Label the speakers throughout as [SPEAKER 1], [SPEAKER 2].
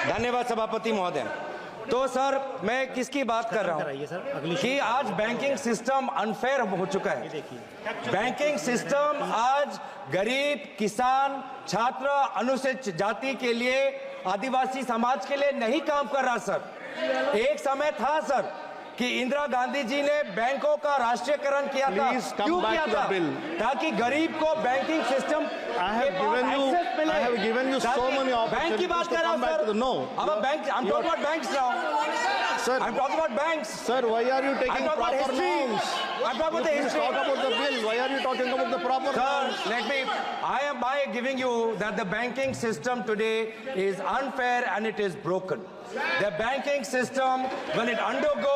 [SPEAKER 1] धन्यवाद सभापति महोदय। तो सर मैं किसकी बात कर रहा हूँ कि आज बैंकिंग सिस्टम अनफेयर हो चुका है। बैंकिंग सिस्टम आज गरीब, किसान, छात्र, अनुसूचित जाति के लिए, आदिवासी समाज के लिए नहीं काम कर रहा सर। एक समय था सर कि इंदिरा गांधी जी ने बैंकों का राष्ट्रीयकरण किया था। क्यों किया था? ताकि गरीब को बैंकिंग सिस्टम बैंक की बात कर रहा हूं सर। नो, अब bank, I'm talking about banks now. Sir, I'm talking about banks.
[SPEAKER 2] Sir, why are you taking proper norms?
[SPEAKER 1] I'm talking about the history.
[SPEAKER 2] Talk about the bill. Why are you talking about the proper norms?
[SPEAKER 1] Sir, let me. I am by giving you that the banking system today is unfair and it is broken. The banking system, when it undergo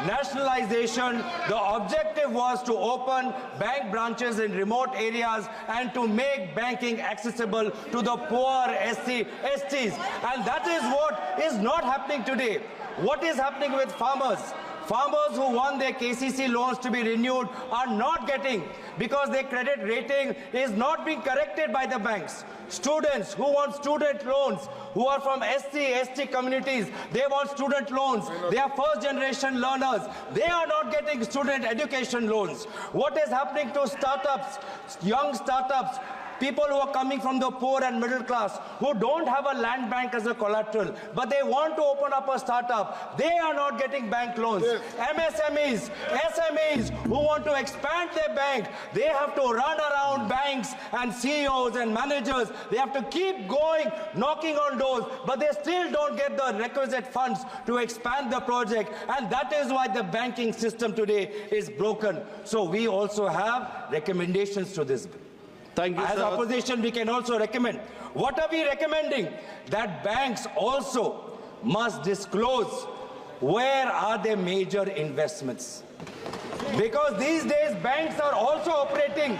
[SPEAKER 1] nationalization, the objective was to open bank branches in remote areas and to make banking accessible to the poor STs. And that is what is not happening today. What is happening with farmers? Farmers who want their KCC loans to be renewed are not getting because their credit rating is not being corrected by the banks. Students who want student loans, who are from ST communities, they want student loans. They are first generation learners. They are not getting student education loans. What is happening to startups, young startups, people who are coming from the poor and middle class, who don't have a land bank as a collateral, but they want to open up a startup, they are not getting bank loans. MSMEs, SMEs who want to expand their bank, they have to run around banks and CEOs and managers. They have to keep going, knocking on doors, but they still don't get the requisite funds to expand the project. And that is why the banking system today is broken. So we also have recommendations to this bill.
[SPEAKER 2] Thank you,
[SPEAKER 1] As
[SPEAKER 2] sir.
[SPEAKER 1] opposition, we can also recommend. What are we recommending? That banks also must disclose where are their major investments. Because these days, banks are also operating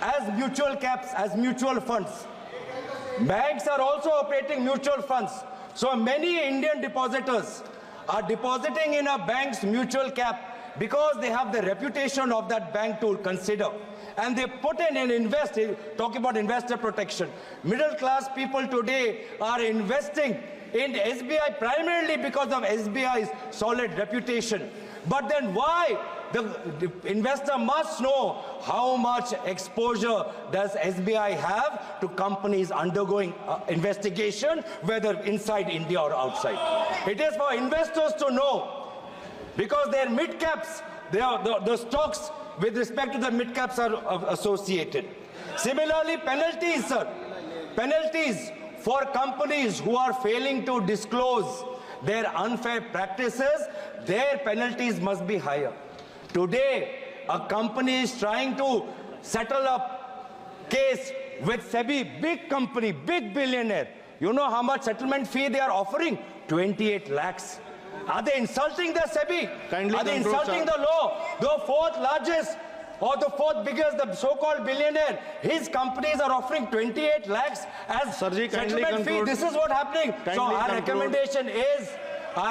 [SPEAKER 1] as mutual caps, as mutual funds. Banks are also operating mutual funds. So many Indian depositors are depositing in a bank's mutual cap because they have the reputation of that bank to consider. And they put in and invest, talking about investor protection. Middle class people today are investing in SBI primarily because of SBI's solid reputation. But then why? The investor must know how much exposure does SBI have to companies undergoing investigation, whether inside India or outside. It is for investors to know, because their mid-caps, the stocks with respect to the mid-caps are associated. Similarly, penalties, sir. Penalties for companies who are failing to disclose their unfair practices, their penalties must be higher. Today, a company is trying to settle a case with SEBI, big company, big billionaire. You know how much settlement fee they are offering? 28 lakhs. Are they insulting the SEBI? Are they insulting the law? The fourth largest or the fourth biggest, the so-called billionaire, his companies are offering 28 lakhs as settlement fee. This is what happening. So our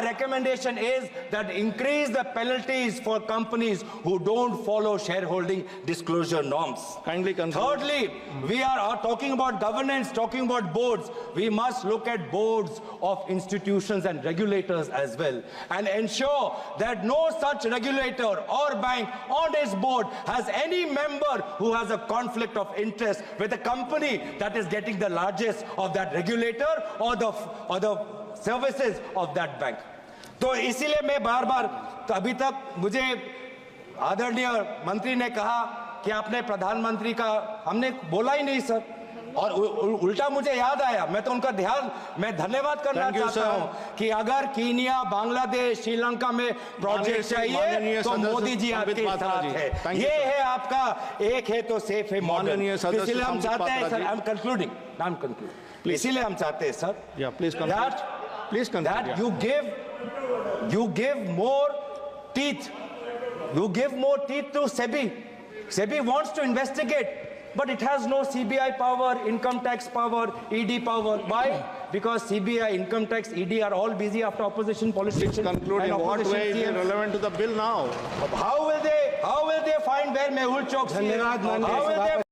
[SPEAKER 1] recommendation is that increase the penalties for companies who don't follow shareholding disclosure norms. Thirdly, we are talking about governance, talking about boards. We must look at boards of institutions and regulators as well and ensure that no such regulator or bank on its board has any member who has a conflict of interest with a company that is getting the largest of that regulator or the services of that bank. तो इसीलिए मैं बार बार, तो अभी तक मुझे आदरणीय मंत्री ने कहा कि आपने प्रधानमंत्री का, हमने बोला ही नहीं सर, और उल्टा मुझे याद आया, मैं तो उनका मैं धन्यवाद करना चाहता हूं कि अगर कीनिया, बांग्लादेश, श्रीलंका में प्रोजेक्ट चाहिए तो मोदी जी आपके साथ है. ये है आपका एक है तो सेफ है मॉडल. इसलिए हम चाहते हैं सर, आई एम कंक्लूडिंग, इसीलिए हम चाहते हैं sir that you give more teeth. You give more teeth to SEBI. SEBI wants to investigate, but it has no CBI power, income tax power, ED power. Why? Because CBI, income tax, ED are all busy after opposition politicians.
[SPEAKER 2] Concluding, what way is it relevant to the bill now?
[SPEAKER 1] How will they find where Mehul Choksi is? How will they